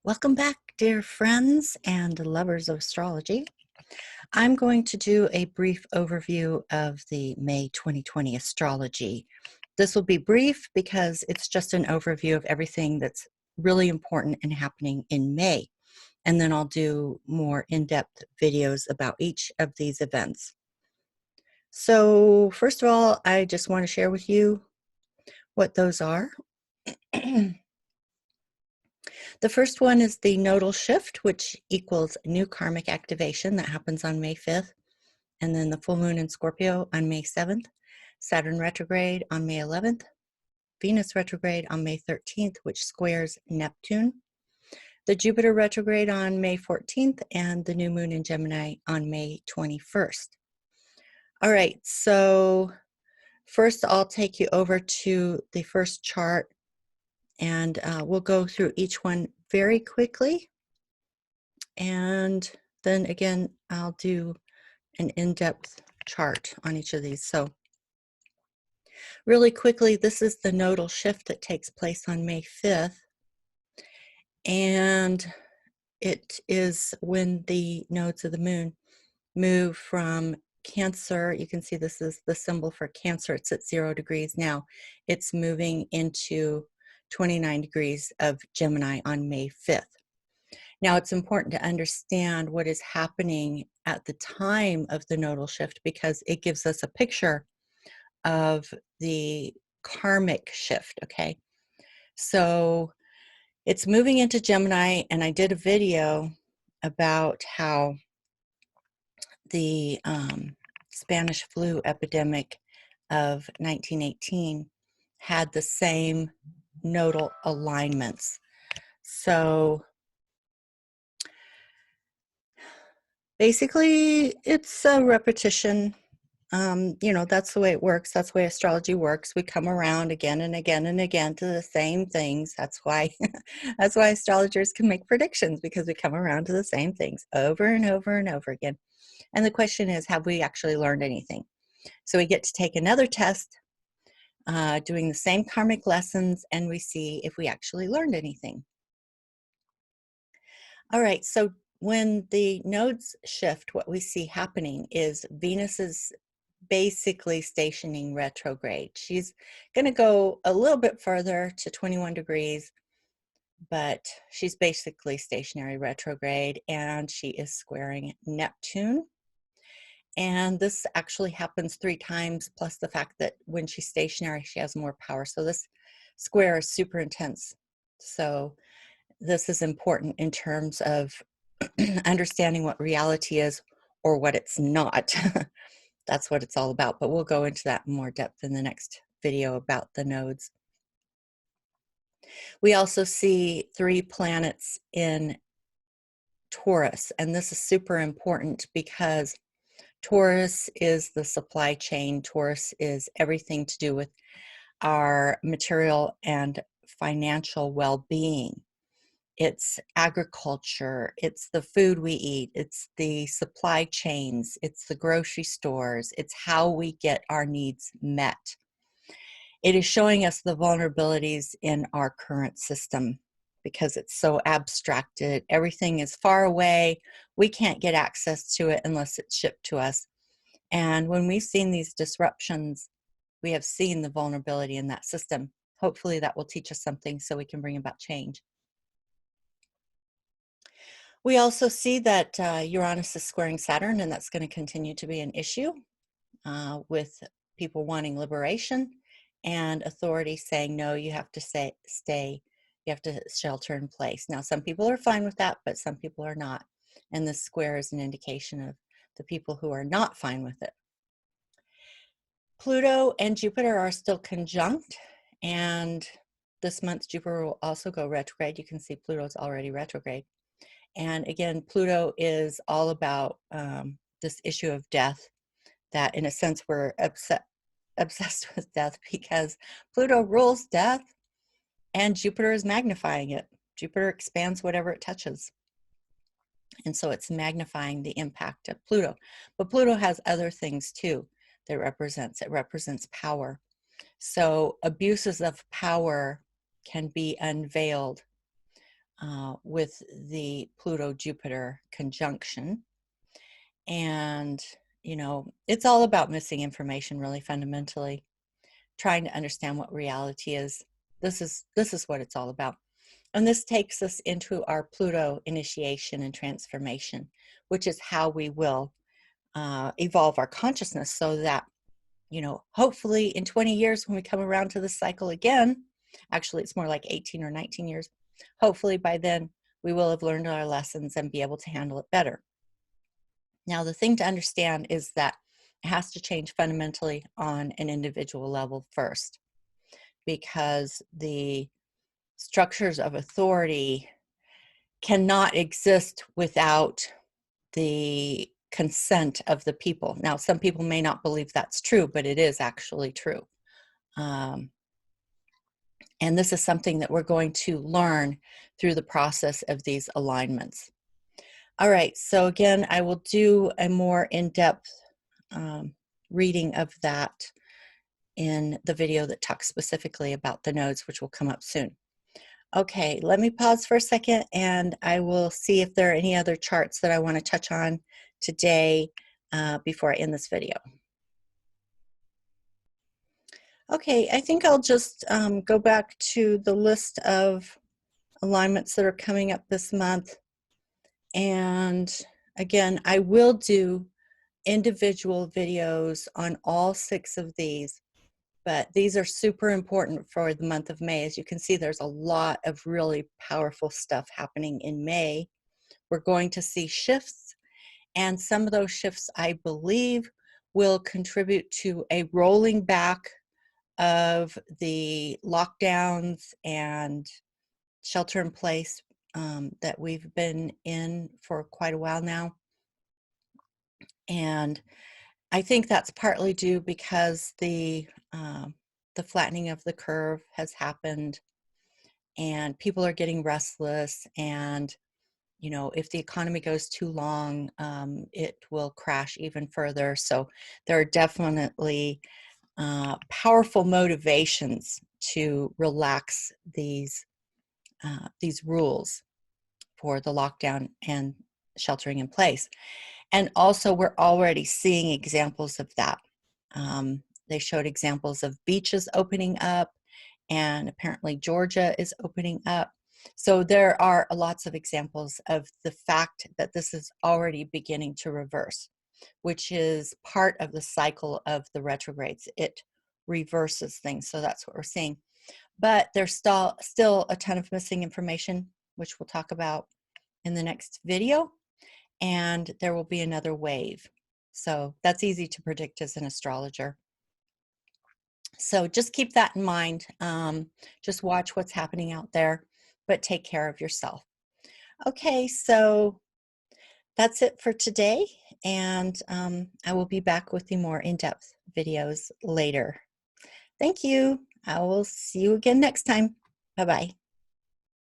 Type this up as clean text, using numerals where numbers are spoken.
Welcome back, dear friends and lovers of astrology. I'm going to do a brief overview of the May 2020 astrology. This will be brief because it's just an overview of everything that's really important and happening in May. And then I'll do more in-depth videos about each of these events. So first of all, I just want to share with you what those are. The first one is the nodal shift, which equals new karmic activation that happens on May 5th, and then the full moon in Scorpio on May 7th, Saturn retrograde on May 11th, Venus retrograde on May 13th, which squares Neptune, the Jupiter retrograde on May 14th, and the new moon in Gemini on May 21st. All right, so first I'll take you over to the first chart, and we'll go through each one very quickly. And then again, I'll do an in-depth chart on each of these. So really quickly, this is the nodal shift that takes place on May 5th. And it is when the nodes of the moon move from Cancer. You can see this is the symbol for Cancer. It's at 0 degrees now. It's moving into 29 degrees of Gemini on May 5th. Now, it's important to understand what is happening at the time of the nodal shift because it gives us a picture of the karmic shift, okay? So it's moving into Gemini, and I did a video about how the Spanish flu epidemic of 1918 had the same nodal alignments. So basically, it's a repetition. That's the way it works. That's the way astrology works. We come around again and again and again to the same things. That's why that's why astrologers can make predictions, because we come around to the same things over and over and over again. And the question is, have we actually learned anything? So we get to take another test doing the same karmic lessons, and we see if we actually learned anything. All right, so when the nodes shift, what we see happening is Venus is basically stationing retrograde. She's going to go a little bit further to 21 degrees, but she's basically stationary retrograde, and she is squaring Neptune. And this actually happens 3 times, plus the fact that when she's stationary, she has more power. So this square is super intense. So this is important in terms of understanding what reality is or what it's not. That's what it's all about. But we'll go into that in more depth in the next video about the nodes. We also see 3 planets in Taurus, and this is super important because Taurus is the supply chain. Taurus is everything to do with our material and financial well-being. It's agriculture, it's the food we eat, it's the supply chains, it's the grocery stores, it's how we get our needs met. It is showing us the vulnerabilities in our current system because it's so abstracted. Everything is far away. We can't get access to it unless it's shipped to us. And when we've seen these disruptions, we have seen the vulnerability in that system. Hopefully that will teach us something so we can bring about change. We also see that Uranus is squaring Saturn, and that's going to continue to be an issue with people wanting liberation and authority saying, no, you have to stay, you have to shelter in place. Now, some people are fine with that, but some people are not. And this square is an indication of the people who are not fine with it. Pluto and Jupiter are still conjunct, and this month Jupiter will also go retrograde. You can see Pluto's already retrograde. And again, Pluto is all about this issue of death, that in a sense we're obsessed with death because Pluto rules death and Jupiter is magnifying it. Jupiter expands whatever it touches. And so it's magnifying the impact of Pluto. But Pluto has other things too that it represents power. So abuses of power can be unveiled with the Pluto-Jupiter conjunction. And, you know, it's all about missing information, really fundamentally, trying to understand what reality is. This is what it's all about. And this takes us into our Pluto initiation and transformation, which is how we will evolve our consciousness so that, you know, hopefully in 20 years when we come around to this cycle again, actually it's more like 18 or 19 years, hopefully by then we will have learned our lessons and be able to handle it better. Now, the thing to understand is that it has to change fundamentally on an individual level first, because the structures of authority cannot exist without the consent of the people. Now, some people may not believe that's true, but it is actually true. And this is something that we're going to learn through the process of these alignments. All right, so again, I will do a more in-depth reading of that in the video that talks specifically about the nodes, which will come up soon. Okay, let me pause for a second and I will see if there are any other charts that I want to touch on today before I end this video. Okay, I think I'll just go back to the list of alignments that are coming up this month. And again, I will do individual videos on all 6 of these, but these are super important for the month of May. As you can see, there's a lot of really powerful stuff happening in May. We're going to see shifts, and some of those shifts, I believe, will contribute to a rolling back of the lockdowns and shelter in place that we've been in for quite a while now. And I think that's partly due because the flattening of the curve has happened and people are getting restless, and you know, if the economy goes too long, it will crash even further. So there are definitely powerful motivations to relax these rules for the lockdown and sheltering in place. And also, we're already seeing examples of that. They showed examples of beaches opening up, and apparently Georgia is opening up. So there are lots of examples of the fact that this is already beginning to reverse, which is part of the cycle of the retrogrades. It reverses things, so that's what we're seeing. But there's still a ton of missing information, which we'll talk about in the next video, and there will be another wave. So that's easy to predict as an astrologer. So just keep that in mind. Just watch what's happening out there, but take care of yourself. Okay, so that's it for today, and I will be back with the more in-depth videos later. Thank you. I will see you again next time. Bye-bye.